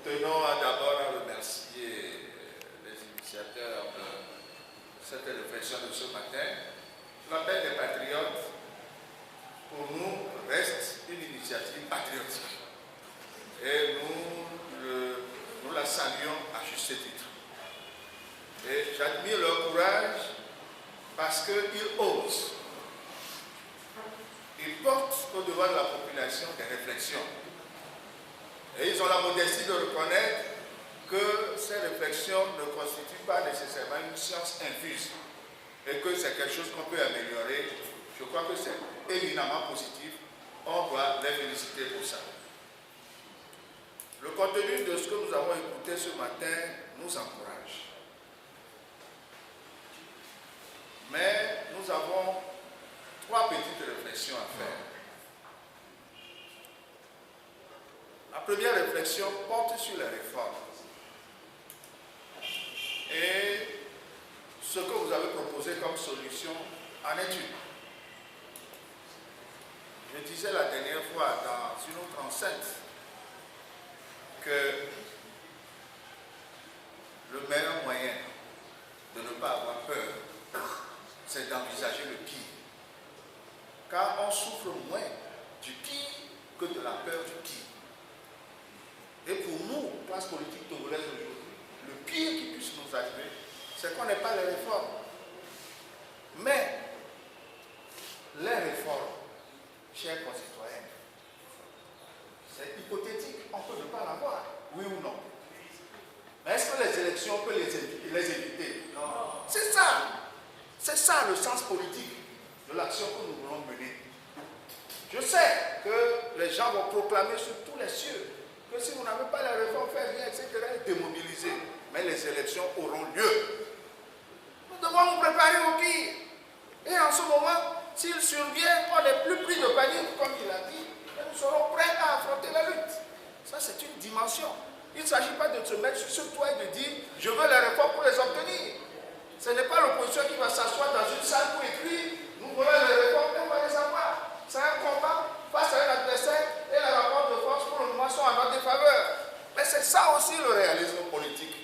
tenons d'abord à remercier les initiateurs de cette réflexion de ce matin. L'appel des patriotes, pour nous, reste une initiative patriotique. Et nous la saluons à juste titre. Et j'admire leur courage parce qu'ils osent. Ils portent au devant de la population des réflexions. Et ils ont la modestie de reconnaître que ces réflexions ne constituent pas nécessairement une science infuse et que c'est quelque chose qu'on peut améliorer. Je crois que c'est éminemment positif. On doit les féliciter pour ça. Le contenu de ce que nous avons écouté ce matin nous encourage. Mais nous avons 3 petites réflexions à faire. La première réflexion porte sur les réformes. Et ce que vous avez proposé comme solution en est une. Je disais la dernière fois dans une autre enceinte que le meilleur moyen de ne pas avoir peur, c'est d'envisager le pire. Car on souffre moins du pire que de la peur du pire. Et pour nous, classe politique togolaise aujourd'hui, le pire qui puisse nous arriver, c'est qu'on n'ait pas les réformes. Mais les réformes, chers concitoyens, c'est hypothétique, on peut ne pas l'avoir, oui ou non. Mais est-ce que les élections peuvent les éviter? Non. C'est ça le sens politique de l'action que nous voulons mener. Je sais que les gens vont proclamer sur tous les cieux que si vous n'avez pas la réforme, faites rien, etc., démobiliser. Mais les élections auront lieu. Nous devons nous préparer au pire. Et en ce moment, s'il survient, on n'est plus pris de panique, comme il a dit, et nous serons prêts à affronter la lutte. Ça, c'est une dimension. Il ne s'agit pas de se mettre sur ce toit et de dire « je veux les réformes pour les obtenir ». Ce n'est pas l'opposition qui va s'asseoir dans une salle pour écrire « nous voulons les réformes et on va les avoir ». C'est un combat face à un adversaire et les rapports de force pour le moment sont en notre défaveur. Mais c'est ça aussi le réalisme politique.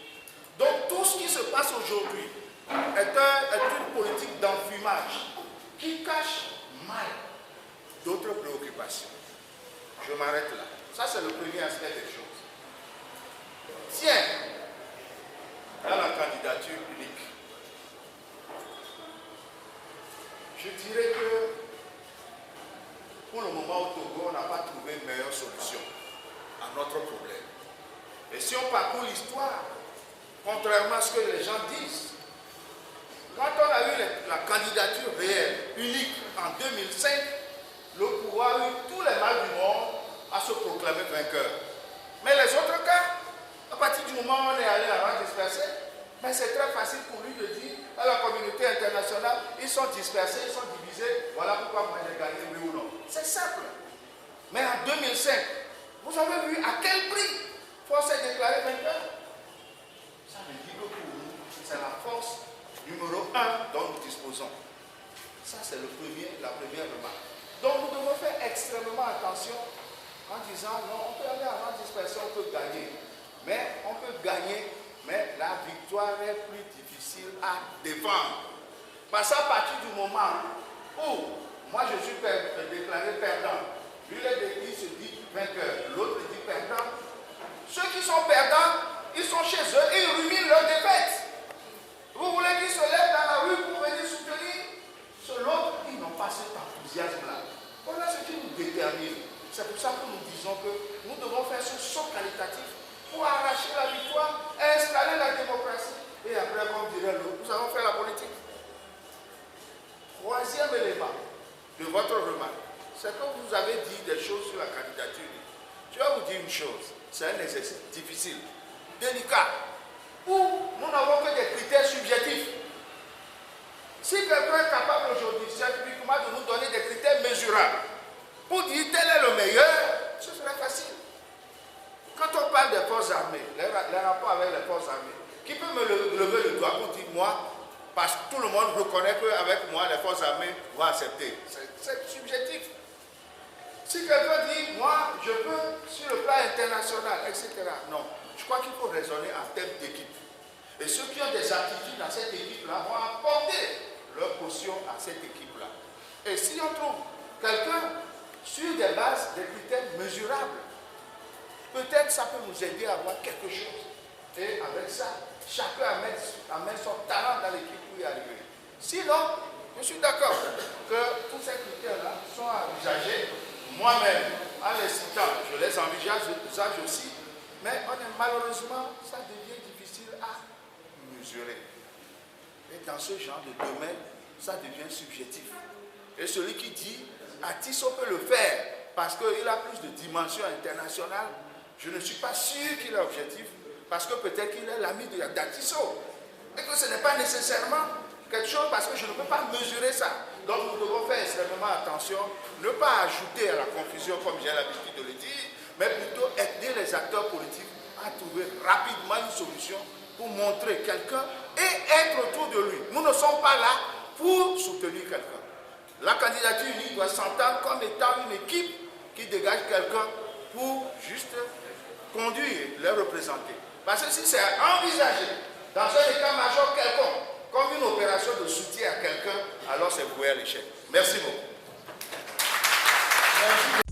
Donc tout ce qui se passe aujourd'hui est une politique d'enfumage qui cache mal d'autres préoccupations. Je m'arrête là. Ça, c'est le premier aspect des choses. Tiens, dans la candidature unique, je dirais que pour le moment au Togo, on n'a pas trouvé une meilleure solution à notre problème. Et si on parcourt l'histoire, contrairement à ce que les gens disent, quand on a eu la candidature réelle, unique, en 2005, le pouvoir a eu tous les mal du monde à se proclamer vainqueur. Mais les autres cas, à partir du moment où on est allé à rang dispersé, mais c'est très facile pour lui de dire à la communauté internationale, ils sont dispersés, ils sont divisés, voilà pourquoi moi j'ai gagné, oui ou non. C'est simple. Mais en 2005, vous avez vu à quel prix force est déclarée vainqueur? Ça veut dire que pour nous, c'est la force numéro 1 dont nous disposons. Ça, c'est la première remarque. Donc, nous devons faire extrêmement attention en disant, non, on peut aller à rang dispersé, on peut gagner. Mais on peut gagner, mais la victoire est plus difficile à défendre. Parce qu'à partir du moment où moi je suis déclaré perdant, lui il se dit vainqueur, l'autre dit perdant. Ceux qui sont perdants, ils sont chez eux et ils ruminent leur défaite. Vous voulez qu'ils se lèvent dans la rue pour venir soutenir l'autre, ils n'ont pas cet enthousiasme-là. Voilà ce qui nous détermine. C'est pour ça que nous disons que nous devons faire ce saut qualitatif pour arracher la victoire, installer la démocratie. Et après, comme dirait l'autre, nous allons faire la politique. Troisième élément de votre remarque, c'est que vous avez dit des choses sur la candidature. Je vais vous dire une chose, c'est un exercice difficile, délicat, où nous n'avons que des critères subjectifs. Si quelqu'un est capable aujourd'hui, scientifiquement, de nous donner des critères mesurables, pour dire tel est le meilleur, ce serait facile. Quand on parle des forces armées, les rapports avec les forces armées, qui peut me lever le doigt pour dire moi, parce que tout le monde reconnaît qu'avec moi, les forces armées vont accepter. C'est subjectif. Si quelqu'un dit, moi, je peux, sur le plan international, etc. Non, je crois qu'il faut raisonner en termes d'équipe. Et ceux qui ont des aptitudes dans cette équipe-là vont apporter leur caution à cette équipe-là. Et si on trouve quelqu'un sur des bases, des critères mesurables, peut-être ça peut nous aider à avoir quelque chose. Et avec ça, chacun amène son talent dans l'équipe pour y arriver. Sinon, je suis d'accord que tous ces critères-là sont envisagés. Moi-même, en les citant, je les envisage aussi, mais malheureusement, ça devient difficile à mesurer. Et dans ce genre de domaine, ça devient subjectif. Et celui qui dit, Tissot peut le faire parce qu'il a plus de dimensions internationales, je ne suis pas sûr qu'il est objectif, parce que peut-être qu'il est l'ami d'Tissot. Et que ce n'est pas nécessairement quelque chose parce que je ne peux pas mesurer ça. Donc nous devons faire extrêmement attention, ne pas ajouter à la confusion comme j'ai l'habitude de le dire, mais plutôt aider les acteurs politiques à trouver rapidement une solution pour montrer quelqu'un et être autour de lui. Nous ne sommes pas là pour soutenir quelqu'un. La candidature unique doit s'entendre comme étant une équipe qui dégage quelqu'un pour juste conduire, les représenter. Parce que si c'est envisagé dans un état-major quelconque, comme une opération de soutien à quelqu'un, alors c'est voué à l'échec. Merci beaucoup. Merci.